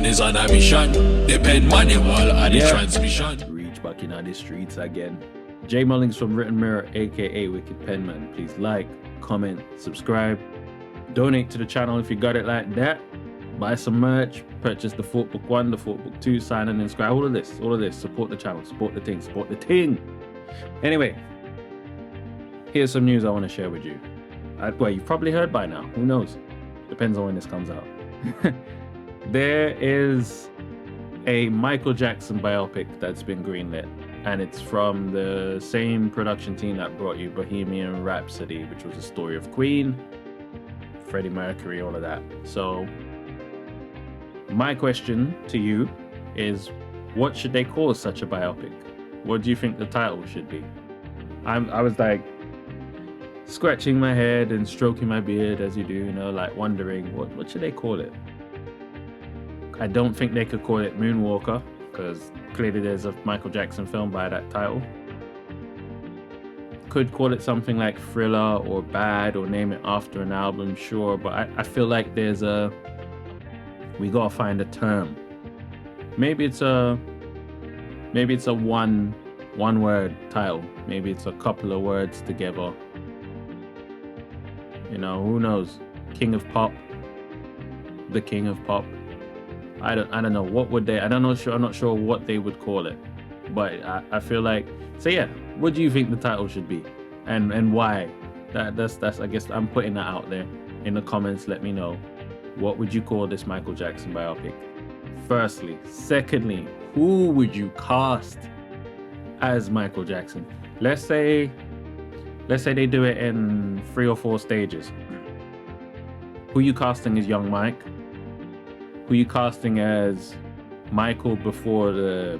is on a mission. Depend manual on the transmission. Reach back in on the streets again. J Mullings from Written Mirror, aka Wicked Penman. Please like, comment, subscribe, donate to the channel if you got it like that. Buy some merch, purchase the Fort Book 1, the Fort Book 2, sign and subscribe. All of this. Support the channel, support the thing. Anyway, here's some news I want to share with you. Well, you've probably heard by now. Who knows? Depends on when this comes out. There is a Michael Jackson biopic that's been greenlit, and it's from the same production team that brought you Bohemian Rhapsody, which was a story of Queen, Freddie Mercury, all of that. So my question to you is, what should they call such a biopic? What do you think the title should be? I was like scratching my head and stroking my beard as you do, you know, like wondering what should they call it? I don't think they could call it Moonwalker, because clearly there's a Michael Jackson film by that title. Could call it something like Thriller or Bad, or name it after an album, sure, but I feel like we gotta find a term. Maybe it's a one word title. Maybe it's a couple of words together. You know, who knows? King of Pop, the King of Pop. I don't know, what would they, I'm not sure what they would call it, but I feel like, so yeah, what do you think the title should be, and why? That's I guess I'm putting that out there in the comments. Let me know, what would you call this Michael Jackson biopic? Firstly. Secondly, who would you cast as Michael Jackson? Let's say they do it in 3 or 4 stages. Who you casting as young Mike? Who you casting as Michael before the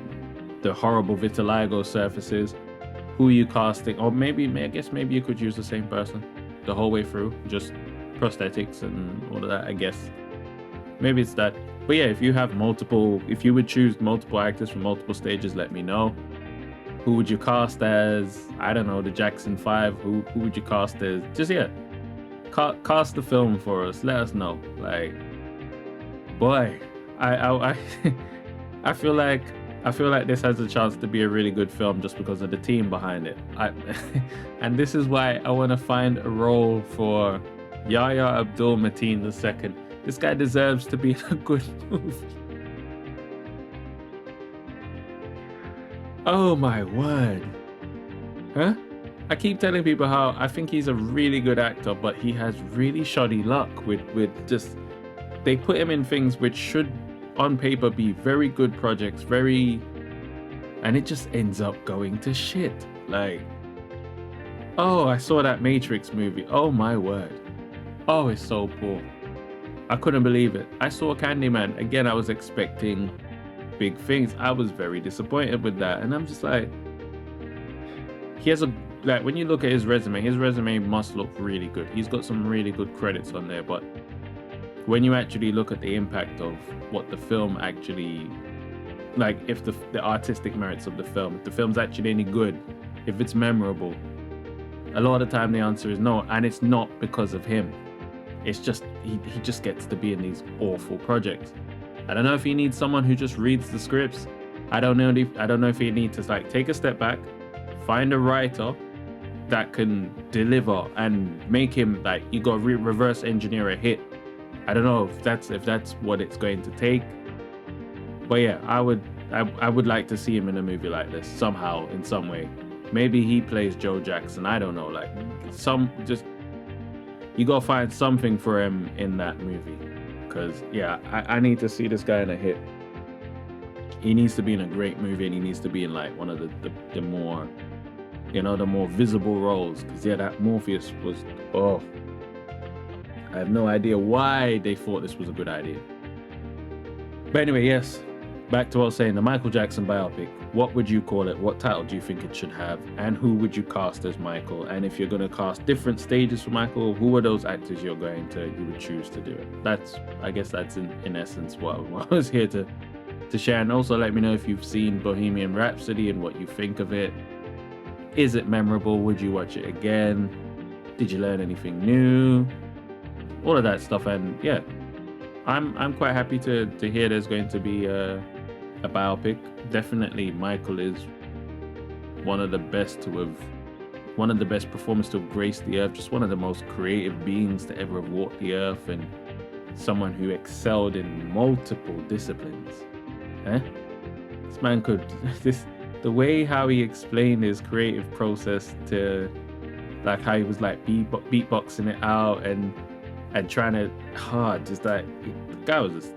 horrible vitiligo surfaces? Who you casting, or maybe you could use the same person the whole way through, just prosthetics and all of that, I guess. Maybe it's that. But yeah, if you would choose multiple actors from multiple stages, let me know. Who would you cast as, I don't know, the Jackson 5? Who would you cast as? Just, yeah, cast the film for us. Let us know. Like, boy, I feel like this has a chance to be a really good film just because of the team behind it. And this is why I want to find a role for Yahya Abdul-Mateen II. This guy deserves to be in a good movie. Oh my word. Huh? I keep telling people how I think he's a really good actor, but he has really shoddy luck with just, they put him in things which should on paper be very good projects, and it just ends up going to shit. Like, oh, I saw that Matrix movie. Oh my word. Oh, it's so poor. I couldn't believe it. I saw Candyman. Again, I was expecting big things. I was very disappointed with that. And I'm just like, when you look at his resume must look really good. He's got some really good credits on there, but when you actually look at the impact of what the film actually, like, if the artistic merits of the film, if the film's actually any good, if it's memorable, a lot of the time the answer is no. And it's not because of him. It's just, he just gets to be in these awful projects. I don't know if he needs someone who just reads the scripts. I don't know if he needs to, like, take a step back, find a writer that can deliver and make him, like, you got to reverse engineer a hit. I don't know if that's what it's going to take. But yeah, I would like to see him in a movie like this somehow, in some way. Maybe he plays Joe Jackson. I don't know, like, you gotta find something for him in that movie. Because yeah, I need to see this guy in a hit. He needs to be in a great movie, and he needs to be in, like, one of the more, you know, the more visible roles. Because yeah, that Morpheus was, oh, I have no idea why they thought this was a good idea. But anyway, yes, back to what I was saying, the Michael Jackson biopic. What would you call it? What title do you think it should have? And who would you cast as Michael? And if you're going to cast different stages for Michael, who are those actors you would choose to do it? I guess that's in essence what I was here to share. And also let me know if you've seen Bohemian Rhapsody and what you think of it. Is it memorable? Would you watch it again? Did you learn anything new? All of that stuff. And yeah, I'm quite happy to hear there's going to be a biopic. Definitely, Michael is one of the best performers to have graced the earth. Just one of the most creative beings to ever have walked the earth, and someone who excelled in multiple disciplines. This man could the way how he explained his creative process, to like how he was like beatboxing it out and trying to just like, the guy was just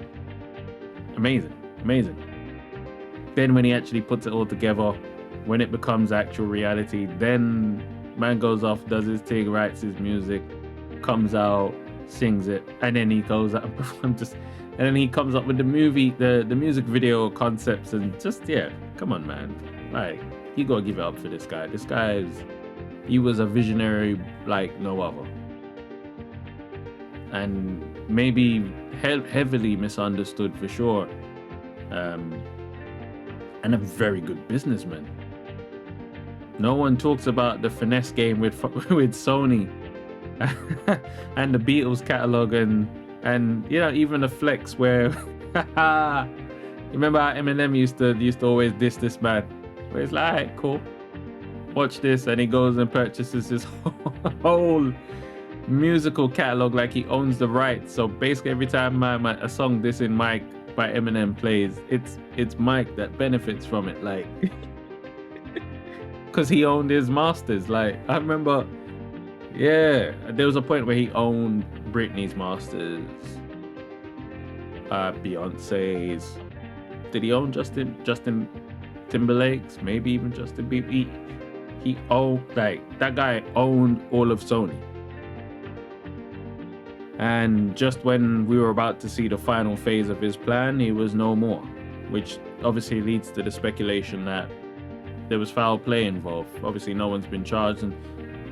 amazing. Then when he actually puts it all together, when it becomes actual reality, then man goes off, does his thing, writes his music, comes out, sings it, and then he goes out and performs and then he comes up with the music video concepts, and just, yeah, come on, man. Like, you gotta give it up for this guy. This guy he was a visionary like no other. And maybe heavily misunderstood for sure. And a very good businessman. No one talks about the finesse game with Sony and the Beatles catalog, and you know, even the flex where remember how Eminem used to always diss this man, where it's like, alright, cool, watch this, and he goes and purchases his whole musical catalog like he owns the rights. So basically every time a song dissing Mike by Eminem plays, it's Mike that benefits from it, like because he owned his masters. Like, I remember, yeah, there was a point where he owned Britney's masters, Beyonce's. Did he own Justin Timberlake's? Maybe even Justin Bieber. He owned, like, that guy owned all of Sony. And just when we were about to see the final phase of his plan, he was no more, which obviously leads to the speculation that there was foul play involved. Obviously, no one's been charged,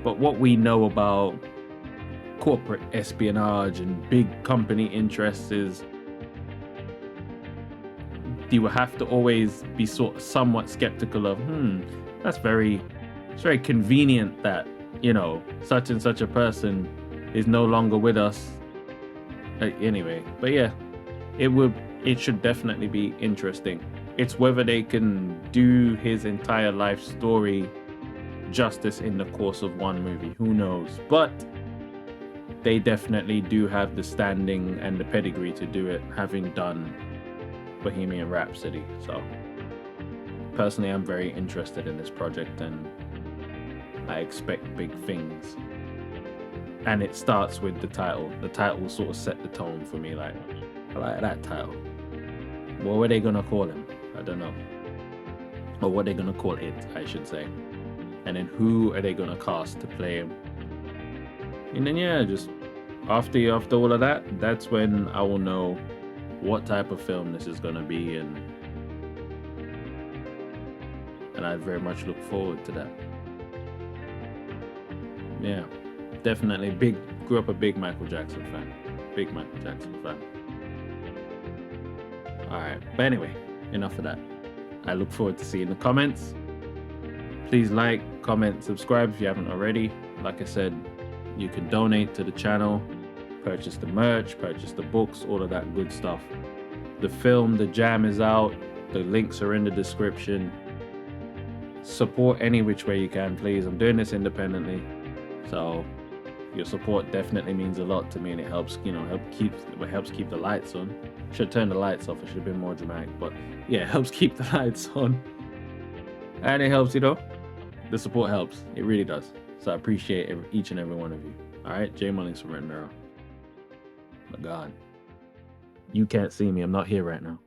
but what we know about corporate espionage and big company interests is you will have to always be somewhat skeptical of, it's very convenient that, you know, such and such a person is no longer with us. Anyway, but yeah, it should definitely be interesting. It's whether they can do his entire life story justice in the course of one movie. Who knows? But they definitely do have the standing and the pedigree to do it, having done Bohemian Rhapsody. So personally, I'm very interested in this project, and I expect big things. And it starts with the title. The title sort of set the tone for me. Like, I like that title. What were they gonna call him? I don't know. Or what are they gonna call it, I should say. And then who are they gonna cast to play him? And then, yeah, just after all of that, that's when I will know what type of film this is gonna be, and I very much look forward to that. Yeah, definitely grew up a big Michael Jackson fan. Alright, but anyway, enough of that. I look forward to seeing the comments. Please like, comment, subscribe if you haven't already. Like I said, you can donate to the channel, purchase the merch, purchase the books, all of that good stuff. The film, The Jam, is out. The links are in the description. Support any which way you can, please. I'm doing this independently, so your support definitely means a lot to me, and it helps, you know, helps keep the lights on. Should turn the lights off. I should have been more dramatic, but yeah, it helps keep the lights on, and it helps, you know, the support helps. It really does. So I appreciate each and every one of you. All right, Jay Mullings from Red Mirror. My God, you can't see me. I'm not here right now.